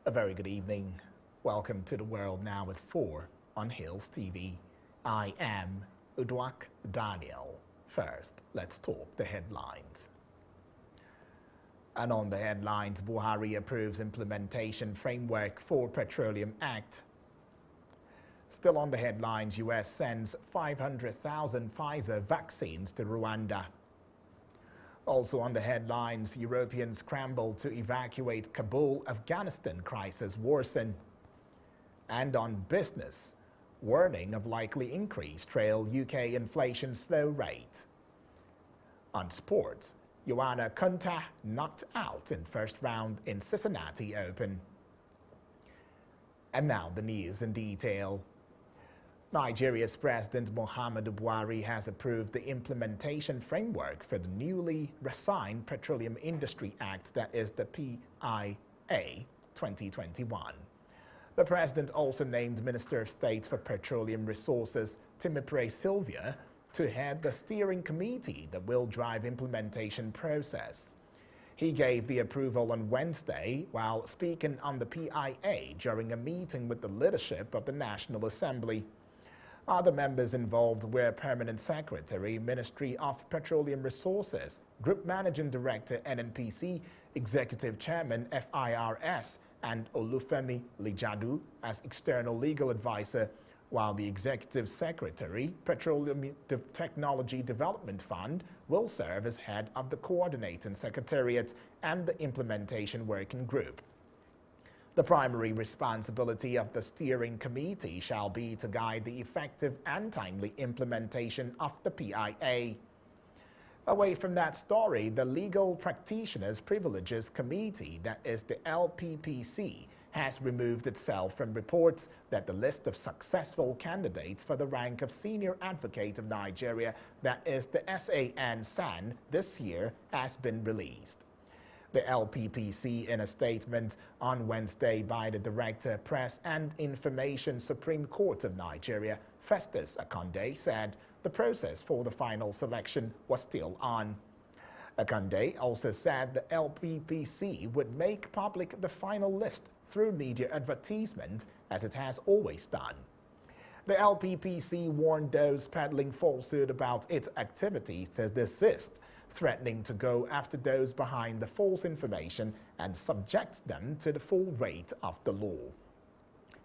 A very good evening. Welcome to The World Now with 4 on Hills TV. I am Udwak Daniel. First, let's talk the headlines. And on the headlines, Buhari approves implementation framework for Petroleum Act. Still on the headlines, US sends 500,000 Pfizer vaccines to Rwanda. Also on the headlines, Europeans scramble to evacuate Kabul, Afghanistan crisis worsen. And on business, warning of likely increase trail UK inflation slow rate. On sports, Joanna Konta knocked out in first round in Cincinnati Open. And now the news in detail. Nigeria's President Muhammadu Buhari has approved the implementation framework for the newly resigned Petroleum Industry Act, that is the PIA 2021. The president also named Minister of State for Petroleum Resources Timipre Sylvia to head the steering committee that will drive implementation process. He gave the approval on Wednesday while speaking on the PIA during a meeting with the leadership of the National Assembly. Other members involved were Permanent Secretary, Ministry of Petroleum Resources, Group Managing Director, NNPC, Executive Chairman, FIRS, and Olufemi Lijadu as External Legal Advisor, while the Executive Secretary, Petroleum Technology Development Fund, will serve as head of the Coordinating Secretariat and the Implementation Working Group. The primary responsibility of the steering committee shall be to guide the effective and timely implementation of the PIA. Away from that story, the Legal Practitioners Privileges Committee, that is the LPPC, has removed itself from reports that the list of successful candidates for the rank of Senior Advocate of Nigeria, that is the SAN this year, has been released. The LPPC, in a statement on Wednesday by the Director, Press and Information, Supreme Court of Nigeria, Festus Akande, said the process for the final selection was still on. Akande also said the LPPC would make public the final list through media advertisement, as it has always done. The LPPC warned those peddling falsehood about its activities to desist, threatening to go after those behind the false information and subject them to the full weight of the law.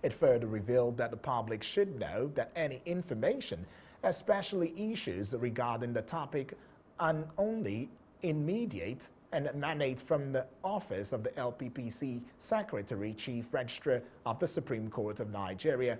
It further revealed that the public should know that any information, especially issues regarding the topic, are only immediate and emanate from the office of the LPPC Secretary Chief Registrar of the Supreme Court of Nigeria.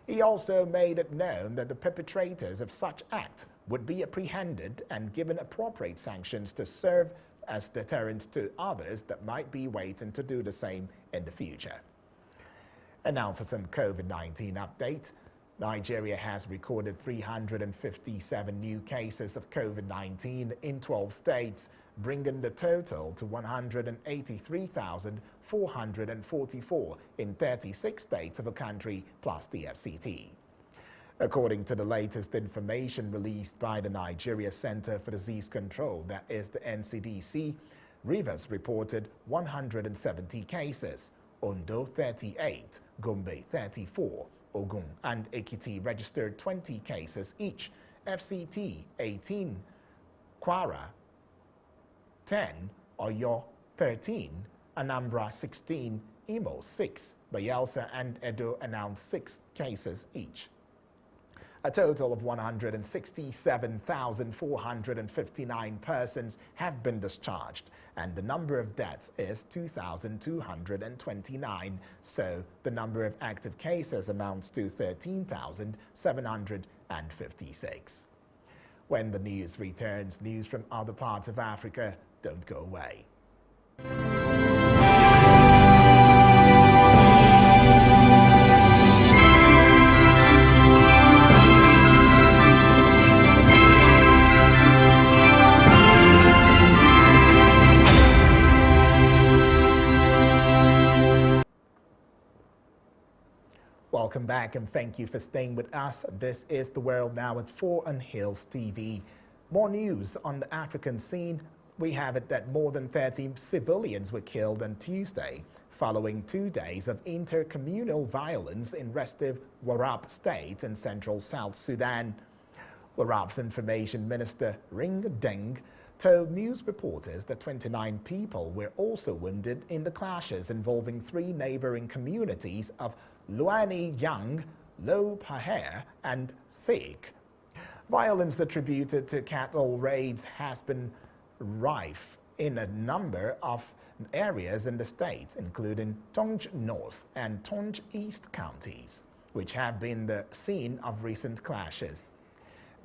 He also made it known that the perpetrators of such act would be apprehended and given appropriate sanctions to serve as deterrents to others that might be waiting to do the same in the future. And now for some COVID-19 update. Nigeria has recorded 357 new cases of COVID-19 in 12 states, bringing the total to 183,444 in 36 states of the country, plus the FCT. According to the latest information released by the Nigeria Center for Disease Control, that is the NCDC, Rivers reported 170 cases, Ondo 38, Gombe 34, Ogun and Ekiti registered 20 cases each, FCT 18, Kwara 10, Oyo 13, Anambra 16, Imo 6, Bayelsa and Edo announced 6 cases each. A total of 167,459 persons have been discharged, and the number of deaths is 2,229, so the number of active cases amounts to 13,756. When the news returns, news from other parts of Africa, don't go away. Welcome back and thank you for staying with us. This is The World Now at 4 on Hills TV. More news on the African scene. We have it that more than 30 civilians were killed on Tuesday following 2 days of intercommunal violence in restive Warrap state in central South Sudan. Warrap's information minister Ring Deng told news reporters that 29 people were also wounded in the clashes involving 3 neighboring communities of Luani Yang, Lo Paher, and Thik. Violence attributed to cattle raids has been rife in a number of areas in the state, including Tonj North and Tonj East counties, which have been the scene of recent clashes.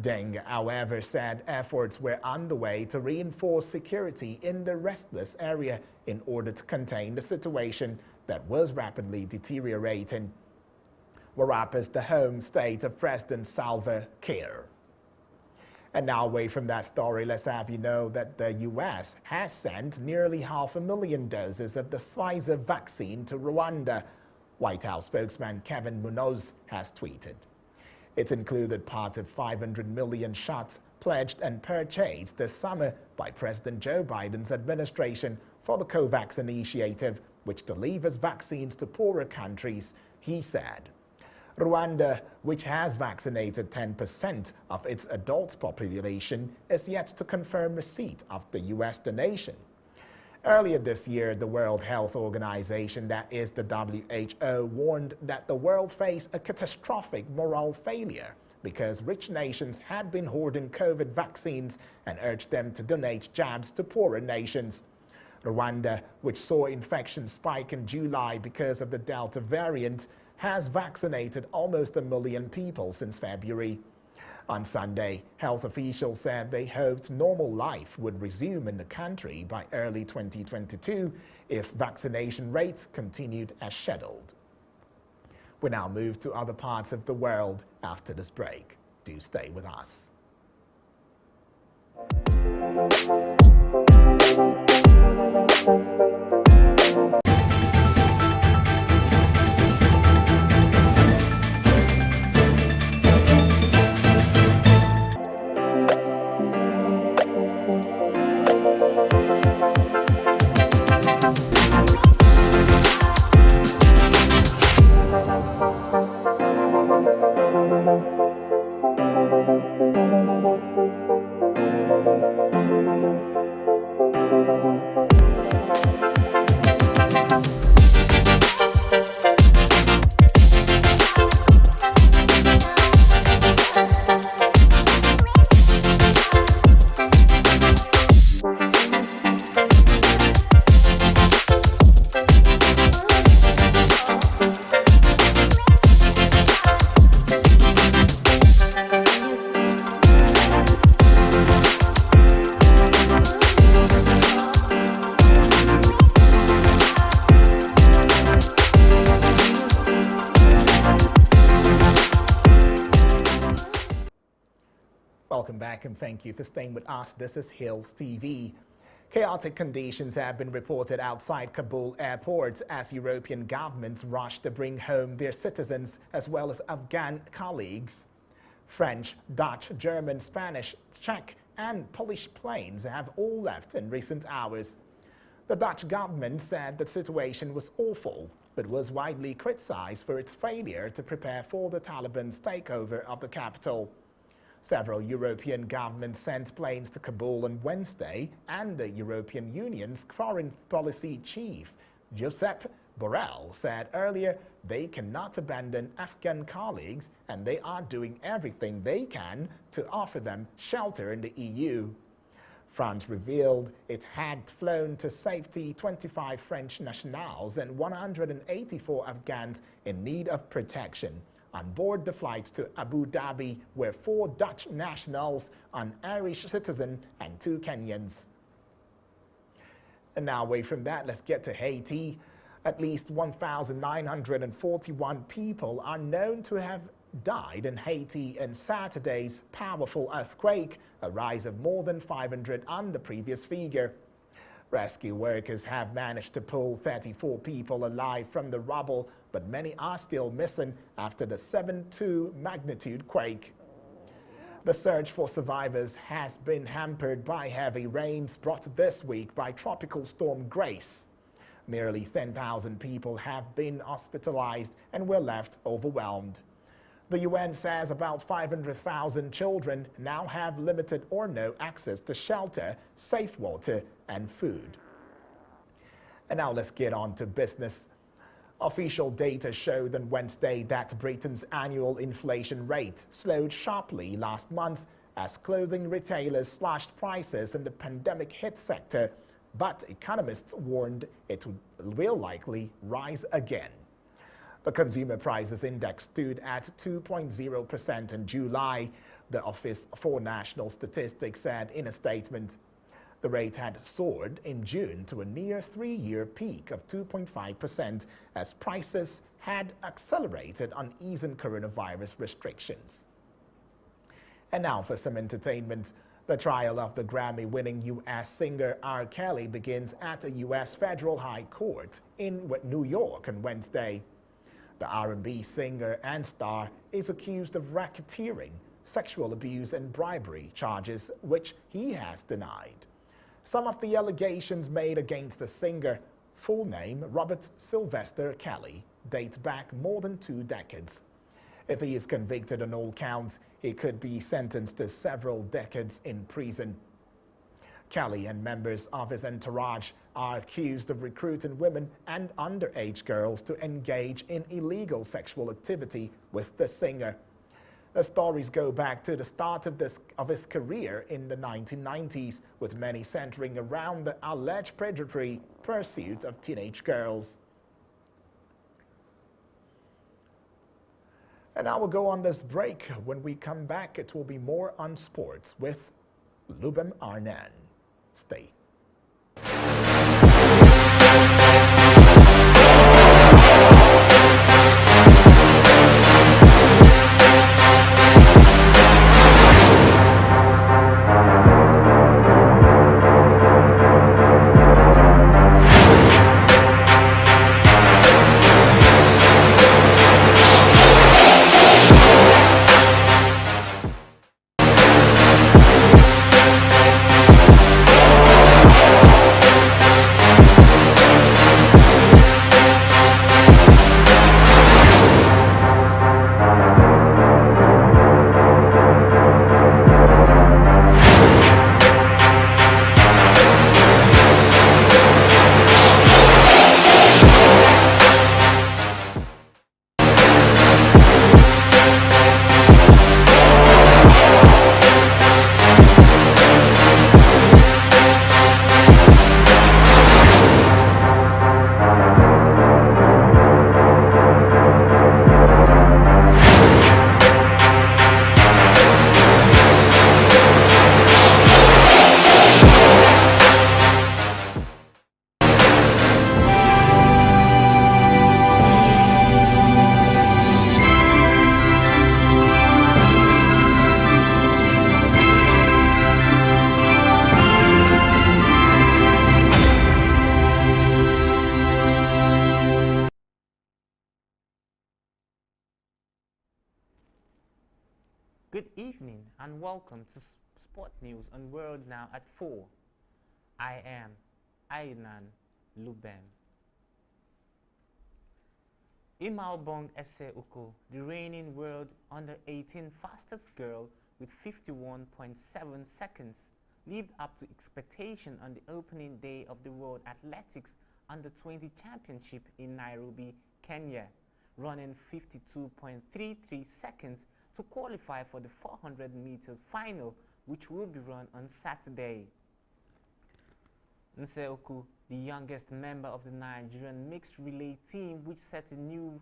Deng, however, said efforts were underway to reinforce security in the restless area in order to contain the situation that was rapidly deteriorating. Warrap is the home state of President Salva Kiir. And now, away from that story, let's have you know that the U.S. has sent nearly 500,000 doses of the Pfizer vaccine to Rwanda, White House spokesman Kevin Munoz has tweeted. It included part of 500 million shots pledged and purchased this summer by President Joe Biden's administration for the COVAX initiative, which delivers vaccines to poorer countries, he said. Rwanda, which has vaccinated 10% of its adult population, is yet to confirm receipt of the U.S. donation. Earlier this year, the World Health Organization, that is the WHO, warned that the world faced a catastrophic moral failure because rich nations had been hoarding COVID vaccines and urged them to donate jabs to poorer nations. Rwanda, which saw infections spike in July because of the Delta variant, has vaccinated almost 1 million people since February. On Sunday, health officials said they hoped normal life would resume in the country by early 2022 if vaccination rates continued as scheduled. We now move to other parts of the world after this break. Do stay with us. back and thank you for staying with us. This is Hills TV. Chaotic conditions have been reported outside Kabul airport as European governments rush to bring home their citizens as well as Afghan colleagues. French, Dutch, German, Spanish, Czech and Polish planes have all left in recent hours. The Dutch government said the situation was awful, but was widely criticized for its failure to prepare for the Taliban's takeover of the capital. Several European governments sent planes to Kabul on Wednesday, and the European Union's foreign policy chief, Josep Borrell, said earlier they cannot abandon Afghan colleagues and they are doing everything they can to offer them shelter in the EU. France revealed it had flown to safety 25 French nationals and 184 Afghans in need of protection on board the flights to Abu Dhabi, where 4 Dutch nationals, an Irish citizen, and 2 Kenyans. And now away from that, let's get to Haiti. At least 1,941 people are known to have died in Haiti in Saturday's powerful earthquake, a rise of more than 500 on the previous figure. Rescue workers have managed to pull 34 people alive from the rubble, but many are still missing after the 7.2 magnitude quake. The search for survivors has been hampered by heavy rains brought this week by Tropical Storm Grace. Nearly 10,000 people have been hospitalized and were left overwhelmed. The UN says about 500,000 children now have limited or no access to shelter, safe water, and food. And now let's get on to business. Official data showed on Wednesday that Britain's annual inflation rate slowed sharply last month as clothing retailers slashed prices in the pandemic-hit sector, but economists warned it will likely rise again. The Consumer Prices Index stood at 2.0% in July, the Office for National Statistics said in a statement. The rate had soared in June to a near 3-year peak of 2.5% as prices had accelerated on easing coronavirus restrictions. And now for some entertainment. The trial of the Grammy-winning U.S. singer R. Kelly begins at a U.S. federal high court in New York on Wednesday. The R&B singer and star is accused of racketeering, sexual abuse and bribery charges, which he has denied. Some of the allegations made against the singer, full name Robert Sylvester Kelly, date back more than 2 decades. If he is convicted on all counts, he could be sentenced to several decades in prison. Kelly and members of his entourage are accused of recruiting women and underage girls to engage in illegal sexual activity with the singer. The stories go back to the start of his career in the 1990s, with many centering around the alleged predatory pursuit of teenage girls. And now we'll go on this break. When we come back, it will be more on sports with Lubem Arnan. Stay. and welcome to Sport News on World Now at 4. I am Aynan Lubem. Imalbong Ese Uko, the reigning world under-18 fastest girl with 51.7 seconds, lived up to expectation on the opening day of the World Athletics Under-20 Championship in Nairobi, Kenya, running 52.33 seconds to qualify for the 400 meters final, which will be run on Saturday. Nseoku, the youngest member of the Nigerian mixed relay team, which set a new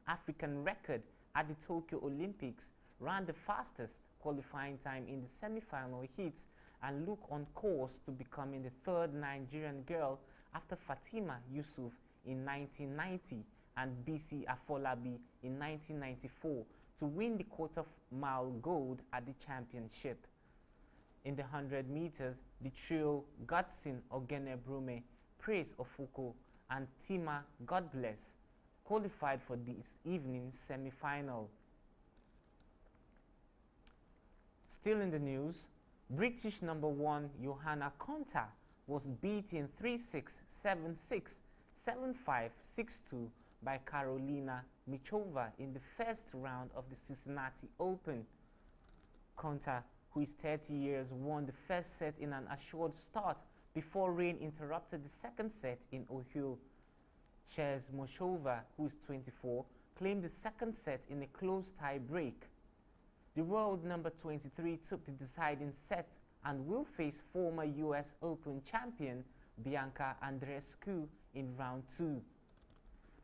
African record at the Tokyo Olympics, ran the fastest qualifying time in the semi-final heats and look on course to becoming the third Nigerian girl after Fatima Yusuf in 1990 and BC Afolabi in 1994 to win the quarter-mile gold at the championship. In the 100 meters, the trio Godson Ogenebrume, Praise Ofuko, and Tima Godbless qualified for this evening's semi-final. Still in the news, British number 1 Johanna Konta was beaten 3-6, 7-6, 7-5, 6-2 by Karolina Michova in the first round of the Cincinnati Open. Konta, who is 30 years, won the first set in an assured start before rain interrupted the second set in Ohio. Ches Moshova, who is 24, claimed the second set in a close tie break. The world number 23 took the deciding set and will face former US Open champion Bianca Andreescu in round 2.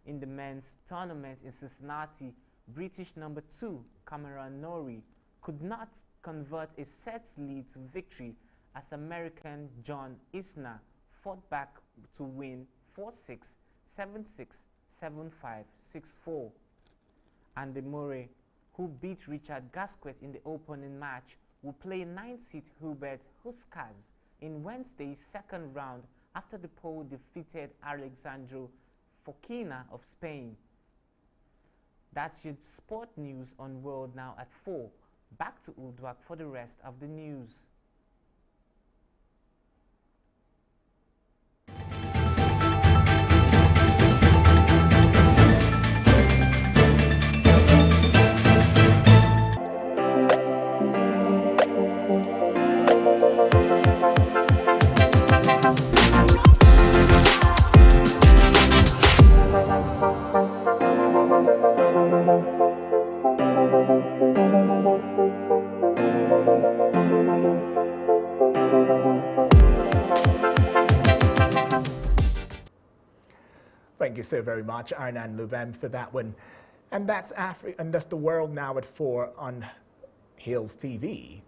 In the men's tournament in Cincinnati, British number 2 Cameron Norrie could not convert a set's lead to victory as American John Isner fought back to win 4-6, 7-6, 7-5, 6-4. Andy Murray, who beat Richard Gasquet in the opening match, will play 9th seed Hubert Hurkacz in Wednesday's second round after the Pole defeated Alexandro Fokina of Spain. That's your sport news on World Now at 4. Back to Udwak for the rest of the news. Thank you so very much, Aynan Lubem, for that one. And that's the World Now at 4 on Hills TV.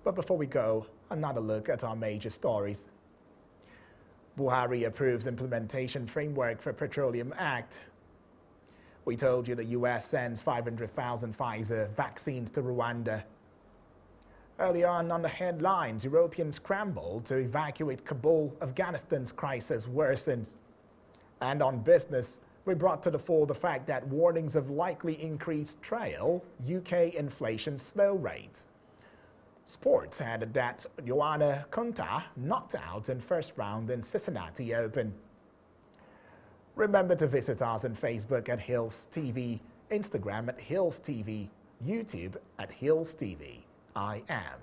But before we go, another look at our major stories. Buhari approves implementation framework for Petroleum Act. We told you the US sends 500,000 Pfizer vaccines to Rwanda. Earlier on the headlines, Europeans scramble to evacuate Kabul. Afghanistan's crisis worsens. And on business, we brought to the fore the fact that warnings of likely increased trail UK inflation slow rate. Sports had that Johanna Konta knocked out in first round in Cincinnati Open. Remember to visit us on Facebook at Hills TV, Instagram at Hills TV, YouTube at Hills TV. I am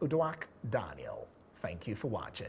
Udwak Daniel. Thank you for watching.